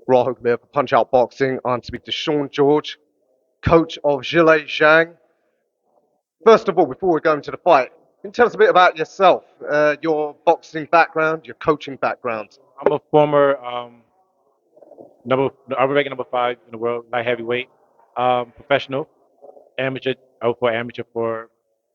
Rahul here for Punch Out Boxing. I'm speaking to Shaun George, coach of ZHILEI. First of all, before we go into the fight, can you tell us a bit about yourself, your boxing background, your coaching background? I'm a former I was ranking number 5 in the world, light heavyweight, professional, amateur. I was for amateur for.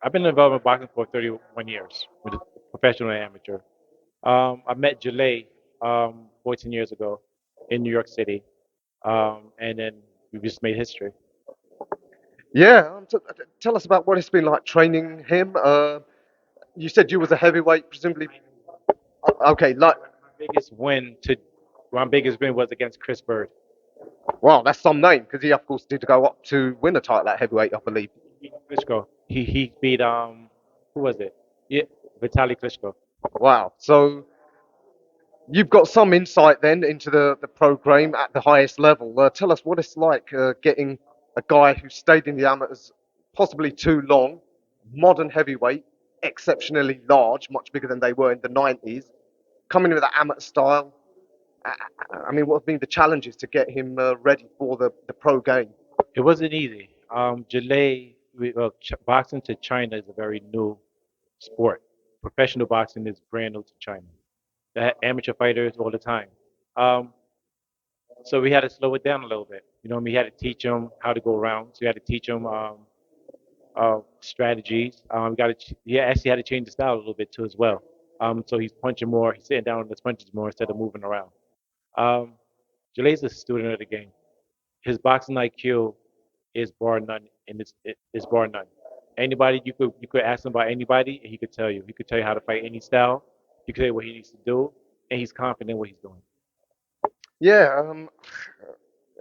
I've been involved in boxing for 31 years, with a professional and amateur. I met ZHILEI 14 years ago in New York City, and then we just made history. Yeah, tell us about what it's been like training him. You said you was a heavyweight, presumably. Okay, like, My biggest win to my biggest win was against Chris Bird. wow, that's some name because he, of course, did go up to win a title at heavyweight, I believe. He beat Klitschko. He beat who was it? Yeah, Vitaly Klitschko. Wow. So you've got some insight then into the program at the highest level. Tell us what it's like getting a guy who stayed in the amateurs possibly too long, modern heavyweight, exceptionally large, much bigger than they were in the 90s, coming with that amateur style. I mean, what have been the challenges to get him ready for the pro game? It wasn't easy. Boxing to China is a very new sport. Professional boxing is brand new to China. They had amateur fighters all the time. Um, so we had to slow it down a little bit. We had to teach them how to go around. So we had to teach them strategies. He actually had to change the style a little bit too as well. So he's punching more. He's sitting down on his punches more instead of moving around. Um, Jalei's a student of the game. His boxing IQ is bar none, and it's bar none. Anybody you could ask him about anybody, and he could tell you. He could tell you how to fight any style. He could tell you what he needs to do, and he's confident in what he's doing. Yeah,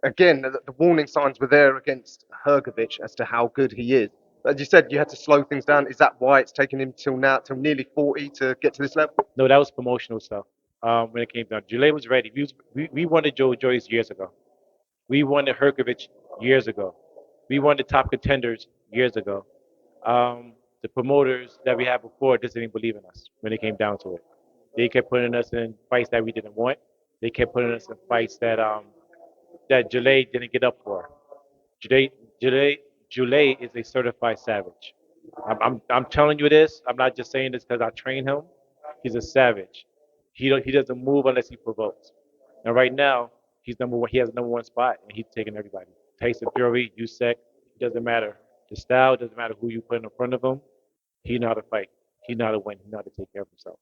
again, the warning signs were there against Hergovich as to how good he is. As you said, you had to slow things down. Is that why it's taken him till now, till nearly 40 to get to this level? No, that was promotional stuff. When it came down, Jule was ready. We wanted Joyce years ago. We wanted Herkovich years ago. We wanted top contenders years ago. The promoters that we had before just didn't believe in us when it came down to it. They kept putting us in fights that we didn't want. They kept putting us in fights that Jule didn't get up for. Jule Jule Jule is a certified savage. I'm telling you this. I'm not just saying this because I train him. He's a savage. He doesn't move unless he provokes. And right now he's number one. He has the number one spot, and he's taking everybody. Tyson Fury, Usyk, it doesn't matter. The style doesn't matter who you put in front of him. He know how to fight. He know how to win. He know how to take care of himself.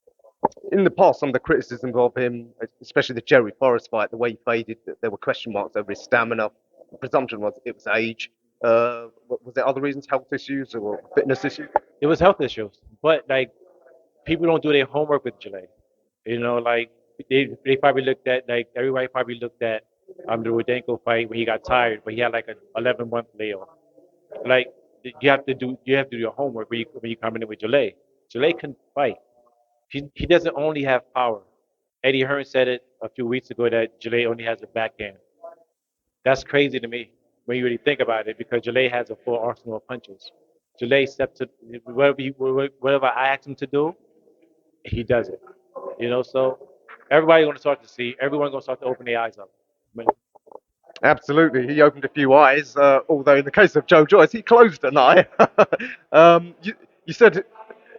In the past, some of the criticisms of him, especially the Jerry Forrest fight, the way he faded, there were question marks over his stamina. The presumption was it was age. Was there other reasons, health issues or fitness issues? It was health issues, but like people don't do their homework with Gillette. Like they probably looked at like everybody probably looked at the Rudenko fight when he got tired, but he had like an 11-month layoff. Like you have to do your homework when you come in with Gillette. Gillette can fight. He doesn't only have power. Eddie Hearn said it a few weeks ago that Gillette only has a backhand. That's crazy to me when you really think about it because Gillette has a full arsenal of punches. Gillette steps to whatever I ask him to do, he does it. So everybody's gonna start to see. Everyone's gonna start to open their eyes up. But Absolutely, he opened a few eyes. Although in the case of Joe Joyce, he closed an eye. You said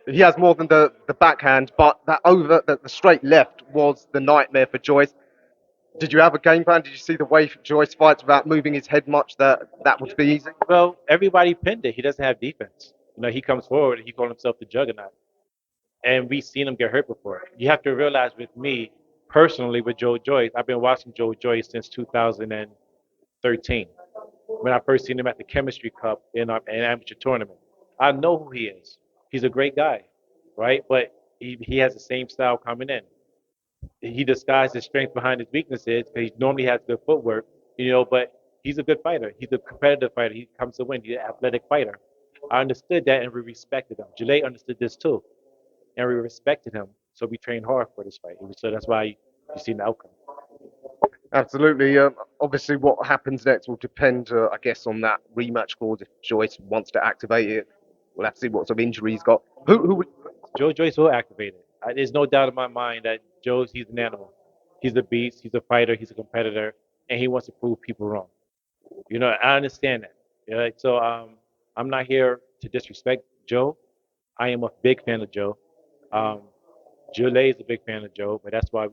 he has more than the backhand, but the straight left was the nightmare for Joyce. Did you have a game plan? Did you see the way Joyce fights without moving his head much? That would be easy. well, everybody pinned it. He doesn't have defense. He comes forward. He calls himself the juggernaut, and we've seen him get hurt before. You have to realize with me personally, with Joe Joyce, I've been watching Joe Joyce since 2013 when I first seen him at the Chemistry Cup in an amateur tournament. I know who he is. He's a great guy, right? But he has the same style coming in. He disguised his strength behind his weaknesses because he normally has good footwork, but he's a good fighter. He's a competitive fighter. He comes to win. He's an athletic fighter. I understood that and we respected him. Gillette understood this too, and we respected him. So we trained hard for this fight. So that's why you seen the outcome. Absolutely. Obviously, what happens next will depend, I guess, on that rematch clause. If Joyce wants to activate it, we'll have to see what sort of injury he's got. Who would Joe Joyce will activate it. There's no doubt in my mind that he's an animal. He's a beast. He's a fighter. He's a competitor. and he wants to prove people wrong. You know, I understand that. Yeah, so I'm not here to disrespect Joe. I am a big fan of Joe. Um, ZHILEI is a big fan of Joe, but that's why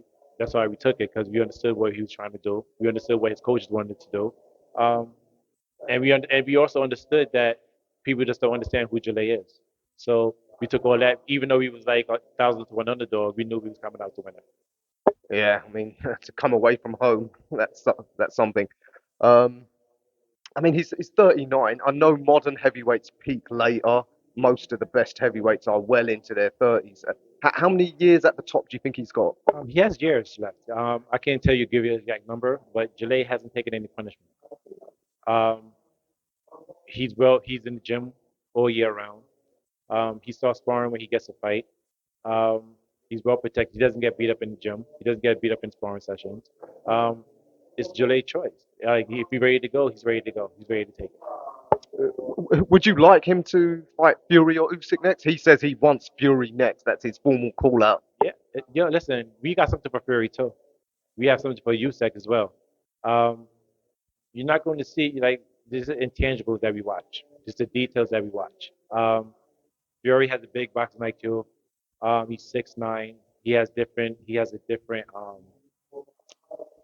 we took it because we understood what he was trying to do. We understood what his coaches wanted to do, um, and we also understood that people just don't understand who ZHILEI is. So we took all that, even though he was like a thousand to one underdog. We knew he was coming out to win it. Yeah, I mean, to come away from home, that's something. Um, I mean, he's 39. I know modern heavyweights peak later. Most of the best heavyweights are well into their 30s. How many years at the top do you think he's got? He has years left. I can't tell you, give you the exact number, but ZHILEI hasn't taken any punishment. Um, he's in the gym all year round. He starts sparring when he gets a fight. Um, he's well protected. He doesn't get beat up in the gym. He doesn't get beat up in sparring sessions. Um, it's ZHILEI's choice. If he's ready to go, he's ready to go. He's ready to take it. Would you like him to fight Fury or Usyk next? He says he wants Fury next. That's his formal call out. Yeah, listen, we got something for Fury too. We have something for Usyk as well. Um, you're not going to see like these are intangibles that we watch. Just the details that we watch. Fury has a big boxing IQ. He's 6'9". He has a different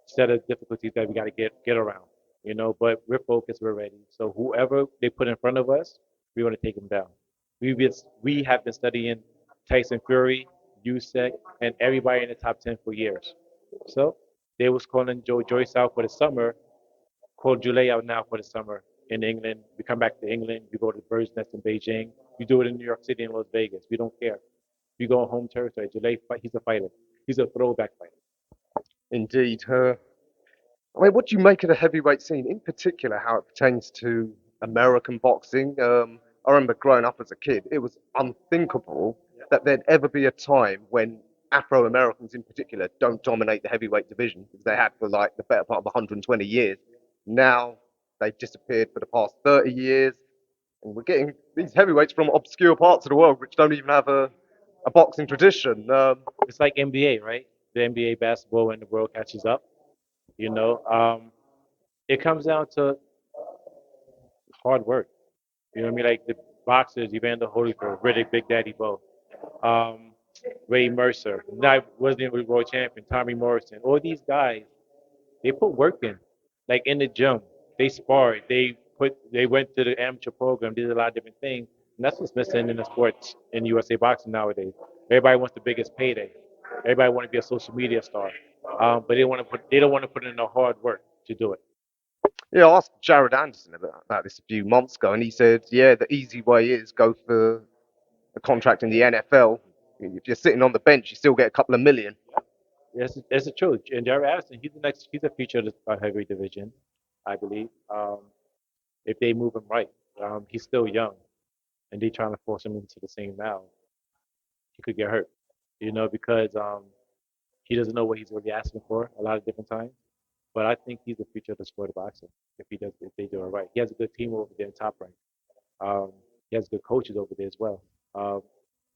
set of difficulties that we got to get around. You know, but we're focused. We're ready. So whoever they put in front of us, we want to take them down. We have been studying Tyson Fury, Usyk, and everybody in the top 10 for years. So they was calling Joyce out for the summer. Call ZHILEI out now for the summer in England. We come back to England. We go to the Bird's Nest in Beijing. We do it in New York City and Las Vegas. We don't care. We go home territory. ZHILEI, he's a fighter. He's a throwback fighter. Indeed. I mean, what do you make of the heavyweight scene, in particular, how it pertains to American boxing? I remember growing up as a kid, it was unthinkable that there'd ever be a time when Afro Americans, in particular, don't dominate the heavyweight division because they had for like the better part of 120 years. Now they've disappeared for the past 30 years, and we're getting these heavyweights from obscure parts of the world which don't even have a boxing tradition. It's like NBA, right? The NBA basketball when the world catches up. You know, it comes down to hard work. You know what I mean? Like the boxers, Evander Holyfield, Riddick, Big Daddy Bo, um, Ray Mercer, not wasn't even world champion, Tommy Morrison. All these guys, they put work in, like in the gym. They sparred. They went to the amateur program, did a lot of different things, and that's what's missing in the sports in USA boxing nowadays. Everybody wants the biggest payday. Everybody want to be a social media star, but they don't want to put in the hard work to do it. Yeah, I asked Jared Anderson about this a few months ago, and he said, yeah, the easy way is go for a contract in the NFL. If you're sitting on the bench, you still get a couple of million. That's the truth. And Jared Addison, he's the future of the heavyweight division, I believe. If they move him right, he's still young, and they trying to force him into the scene now. He could get hurt, you know, because he doesn't know what he's really asking for a lot of different times. But I think he's the future of the sport of boxing if they do it right. He has a good team over there in Top Rank. Um, he has good coaches over there as well. Um,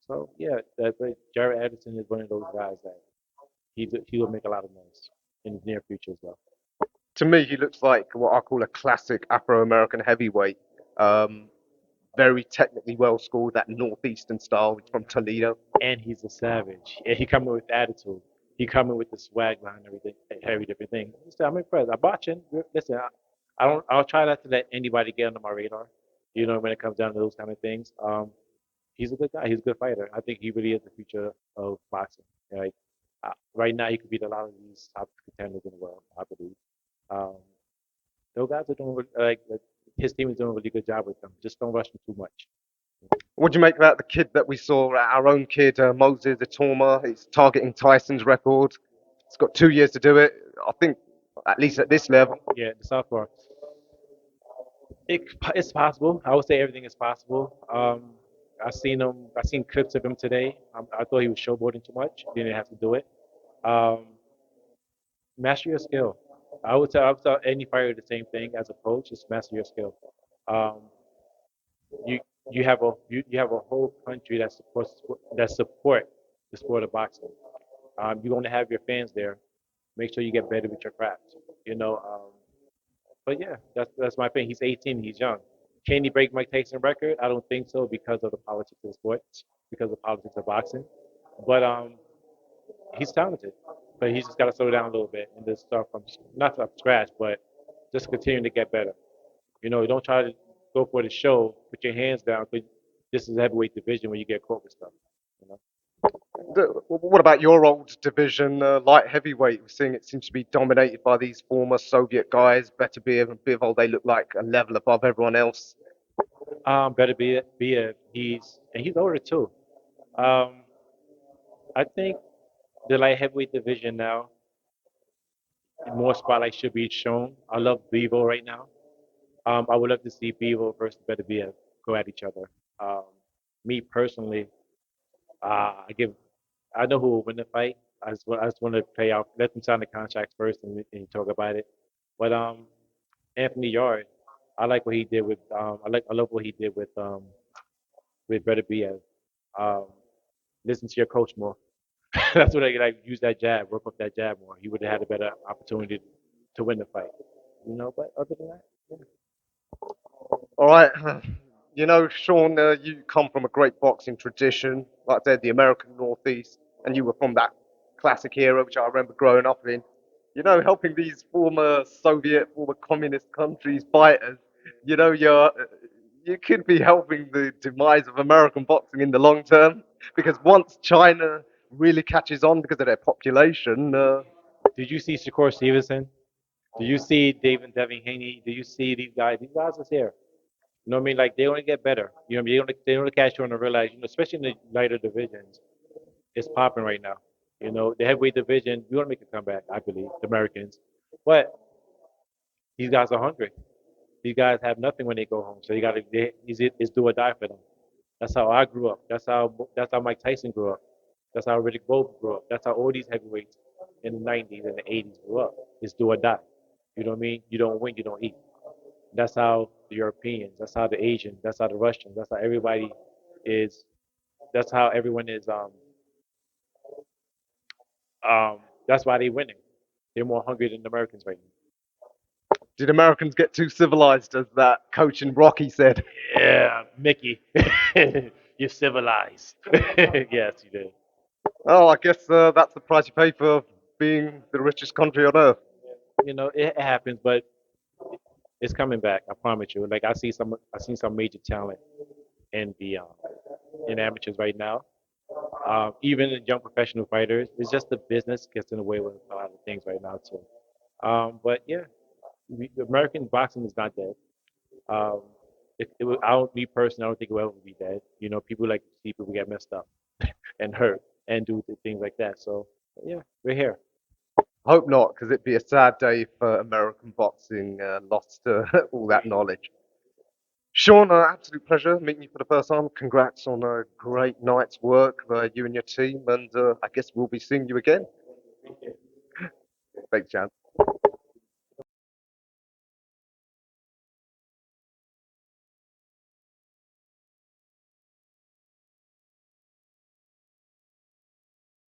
so yeah, but Jared Anderson is one of those guys that he will make a lot of noise in the near future as well. To me, he looks like what I call a classic Afro-American heavyweight. Um, very technically well schooled, that northeastern style. He's from Toledo. And he's a savage. And he coming with attitude. He coming with the swag behind everything, every different thing. So I'm impressed. I'm watching. Listen, I don't. I'll try not to let anybody get under my radar. You know, when it comes down to those kind of things. He's a good guy. He's a good fighter. I think he really is the future of boxing. Like right now, he could beat a lot of these top contenders in the world. I believe. Um, those guys are doing like his team is doing a really good job with them. Just don't rush him too much. What do you make about the kid that we saw, our own kid, Moses Itoma? He's targeting Tyson's record. He's got 2 years to do it. I think, at least at this level. Yeah, the southpaw. It's possible. I would say everything is possible. I seen clips of him today. I thought he was showboating too much. He didn't have to do it. Um, master your skill. I would tell any fighter the same thing as a coach. Just master your skill. Um, you you have a whole country that support the sport of boxing. You're going to have your fans there. Make sure you get better with your craft. You know, but yeah, that's my thing. He's 18. He's young. Can he break Mike Tyson's record? I don't think so because of the politics of sports, because of the politics of boxing. But he's talented. But he's just got to slow down a little bit and just start from not from scratch, but just continue to get better. You know, don't try to go for the show, put your hands down, because this is a heavyweight division where you get caught with stuff. You know? What about your old division, light heavyweight? We're seeing it seems to be dominated by these former Soviet guys. Beterbiev and Bivol, they look like a level above everyone else. Better be a he's older too. Um, I think the light heavyweight division now, more spotlight should be shown. I love Bevo right now. I would love to see Bevo versus Better Be go at each other. Um, Me personally, I give I know who will win the fight. I just want to play out, let them sign the contracts first and talk about it. But Anthony Yard, I like what he did with I love what he did with Better Be. Listen to your coach more. That's what I like. Use that jab, work up that jab more. He would have had a better opportunity to win the fight. You know, but other than that, yeah. All right, you know, Shaun, you come from a great boxing tradition, like I said, the American Northeast, and you were from that classic era, which I remember growing up in. You know, helping these former Soviet, former communist countries fighters. You know, you could be helping the demise of American boxing in the long term, because once China really catches on because of their population, Did you see Shakur Stevenson? Do you see David Devin Haney? Do you see these guys? These guys is here. You know what I mean? Like they only get better. You know what I mean? They only catch you on to realize, you know, especially in the lighter divisions, it's popping right now. You know, the heavyweight division, we want to make a comeback, I believe, the Americans. But these guys are hungry. These guys have nothing when they go home, so you got to. It's do or die for them. That's how I grew up. That's how Mike Tyson grew up. That's how Riddick Bowe grew up. That's how all these heavyweights in the '90s and the '80s grew up. It's do or die. You know what I mean? You don't win, you don't eat. That's how the Europeans. That's how the Asians. That's how the Russians. That's how everybody is. That's how everyone is. That's why they winning. They're more hungry than the Americans right did Americans get too civilized, as that coach in Rocky said? now. Yeah, Mickey, you're civilized. Yes, you did. Oh, I guess that's the price you pay for being the richest country on earth. You know, it happens, but it's coming back. I promise you. Like I seen some major talent in the in amateurs right now. Even the young professional fighters. It's just the business gets in the way with a lot of things right now too. But yeah, American boxing is not dead. Um, I don't, me personally, I don't think it will ever be dead. You know, people like to see people get messed up and hurt and do things like that. So yeah, we're here. Hope not, because it'd be a sad day if American boxing lost all that knowledge. Shaun, absolute pleasure meeting you for the first time. Congrats on a great night's work, you and your team, and I guess we'll be seeing you again. Thanks, Jan.